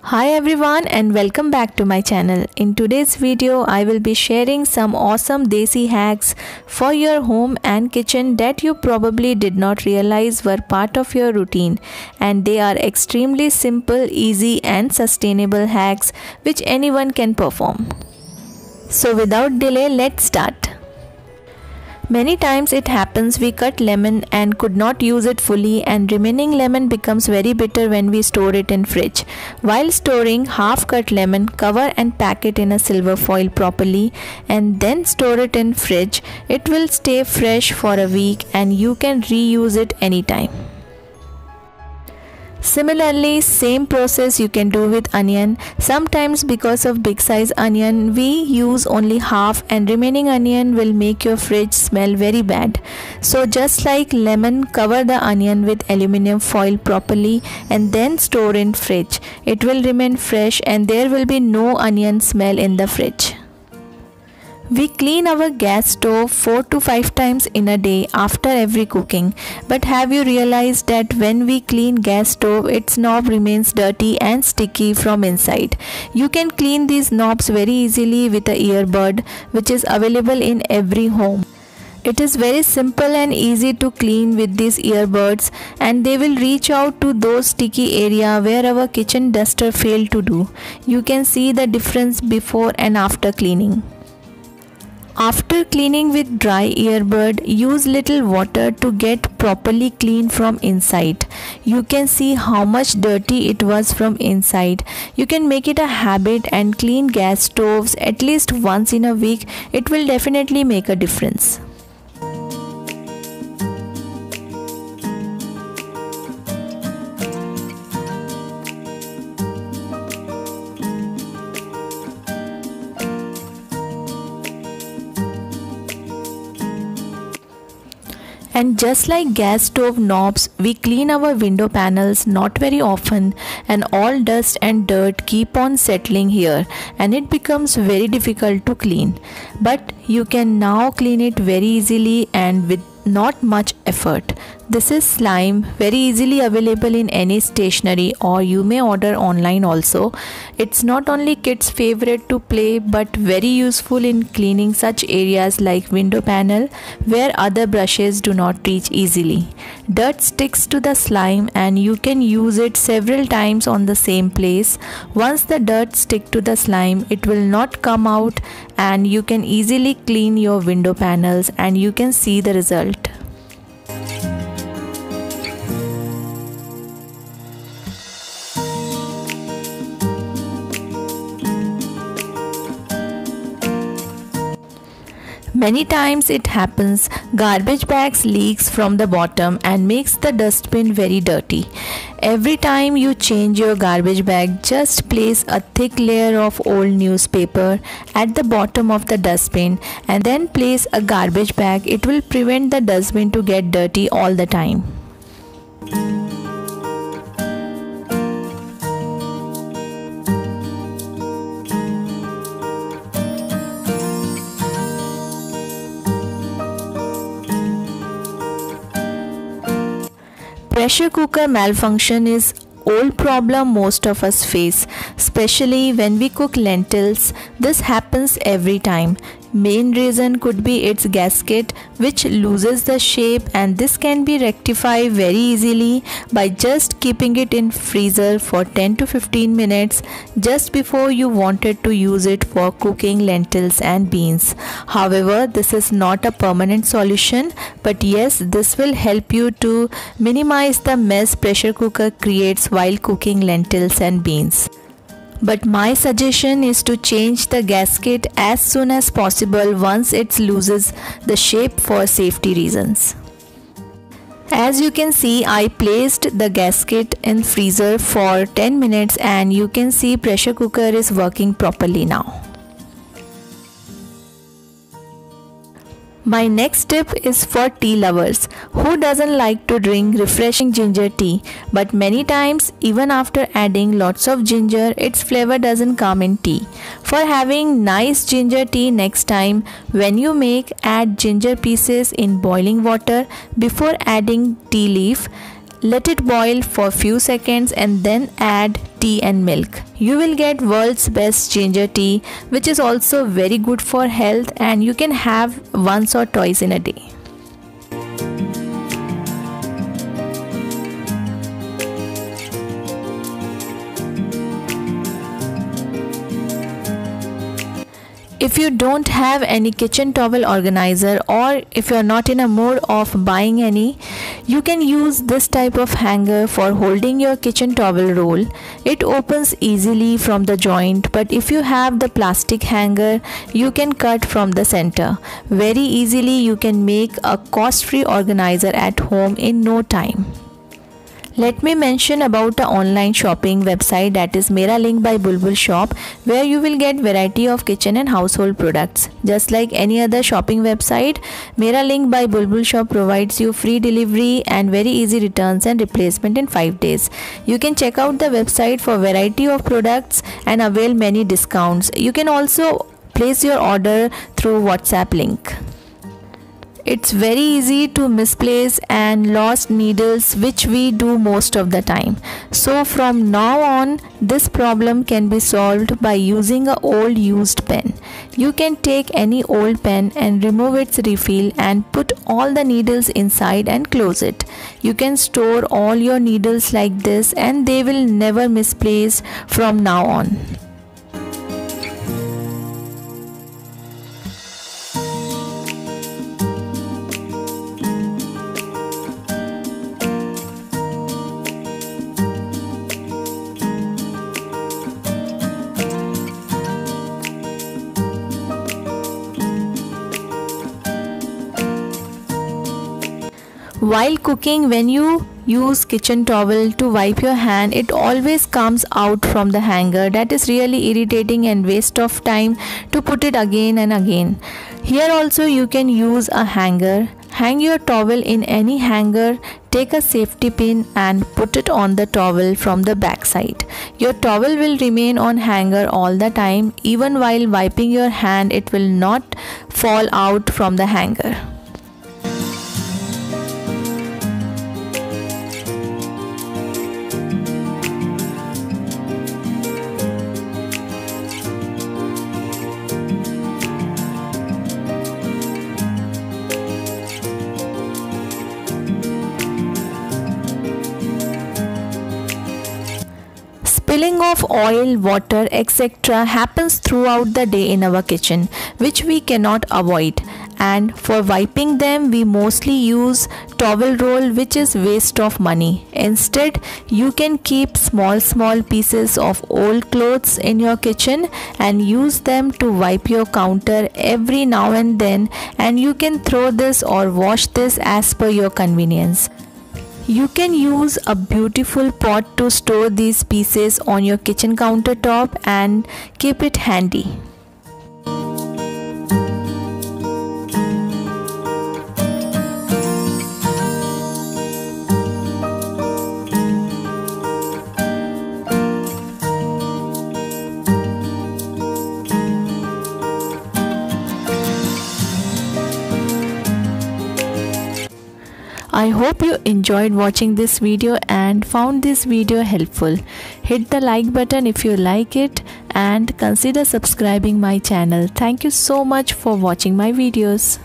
Hi everyone and welcome back to my channel. In today's video, I will be sharing some awesome desi hacks for your home and kitchen that you probably did not realize were part of your routine, and they are extremely simple, easy and sustainable hacks which anyone can perform. So without delay, let's start. Many times it happens we cut lemon and could not use it fully, and remaining lemon becomes very bitter when we store it in fridge. While storing half cut lemon, cover and pack it in a silver foil properly and then store it in fridge. It will stay fresh for a week and you can reuse it anytime. Similarly, same process you can do with onion. Sometimes because of big size onion, we use only half and remaining onion will make your fridge smell very bad. So just like lemon, cover the onion with aluminum foil properly and then store in fridge. It will remain fresh and there will be no onion smell in the fridge. We clean our gas stove 4 to 5 times in a day after every cooking. But have you realized that when we clean gas stove, its knob remains dirty and sticky from inside? You can clean these knobs very easily with a earbud, which is available in every home. It is very simple and easy to clean with these earbuds, and they will reach out to those sticky area where our kitchen duster failed to do. You can see the difference before and after cleaning. After cleaning with dry earbud, use little water to get properly clean from inside. You can see how much dirty it was from inside. You can make it a habit and clean gas stoves at least once in a week. It will definitely make a difference. And just like gas stove knobs, we clean our window panels not very often, and all dust and dirt keep on settling here and it becomes very difficult to clean. But you can now clean it very easily and with not much effort. This is slime, very easily available in any stationery, or you may order online also. It's not only kids' favorite to play but very useful in cleaning such areas like window panel where other brushes do not reach easily. Dirt sticks to the slime and you can use it several times on the same place. Once the dirt stick to the slime, it will not come out and you can easily clean your window panels and you can see the result. Many times it happens, garbage bags leaks from the bottom and makes the dustbin very dirty. Every time you change your garbage bag, just place a thick layer of old newspaper at the bottom of the dustbin and then place a garbage bag. It will prevent the dustbin to get dirty all the time. Pressure cooker malfunction is old problem most of us face, especially when we cook lentils. This happens every time. Main reason could be its gasket, which loses the shape, and this can be rectified very easily by just keeping it in freezer for 10 to 15 minutes just before you wanted to use it for cooking lentils and beans. However, this is not a permanent solution, but yes, this will help you to minimize the mess pressure cooker creates while cooking lentils and beans. But my suggestion is to change the gasket as soon as possible once it loses the shape for safety reasons. As you can see, I placed the gasket in freezer for 10 minutes and you can see pressure cooker is working properly now. My next tip is for tea lovers. Who doesn't like to drink refreshing ginger tea? But many times, even after adding lots of ginger, its flavor doesn't come in tea. For having nice ginger tea next time, when you make, add ginger pieces in boiling water before adding tea leaf. Let it boil for few seconds and then add tea and milk. You will get world's best ginger tea, which is also very good for health, and you can have once or twice in a day. If you don't have any kitchen towel organizer, or if you're not in a mood of buying any, you can use this type of hanger for holding your kitchen towel roll. It opens easily from the joint, but if you have the plastic hanger, you can cut from the center. Very easily you can make a cost-free organizer at home in no time. Let me mention about the online shopping website, that is Meralink by Bulbul Shop, where you will get variety of kitchen and household products. Just like any other shopping website, Meralink by Bulbul Shop provides you free delivery and very easy returns and replacement in 5 days. You can check out the website for variety of products and avail many discounts. You can also place your order through WhatsApp link. It's very easy to misplace and lost needles, which we do most of the time. So from now on, this problem can be solved by using an old used pen. You can take any old pen and remove its refill and put all the needles inside and close it. You can store all your needles like this and they will never misplace from now on. While cooking, when you use kitchen towel to wipe your hand, it always comes out from the hanger. That is really irritating and waste of time to put it again and again. Here also you can use a hanger. Hang your towel in any hanger, take a safety pin and put it on the towel from the back side. Your towel will remain on hanger all the time. Even while wiping your hand, it will not fall out from the hanger. Spilling of oil, water, etc. happens throughout the day in our kitchen, which we cannot avoid. And for wiping them, we mostly use towel roll, which is waste of money. Instead, you can keep small pieces of old clothes in your kitchen and use them to wipe your counter every now and then, and you can throw this or wash this as per your convenience. You can use a beautiful pot to store these pieces on your kitchen countertop and keep it handy. I hope you enjoyed watching this video and found this video helpful. Hit the like button if you like it and consider subscribing my channel. Thank you so much for watching my videos.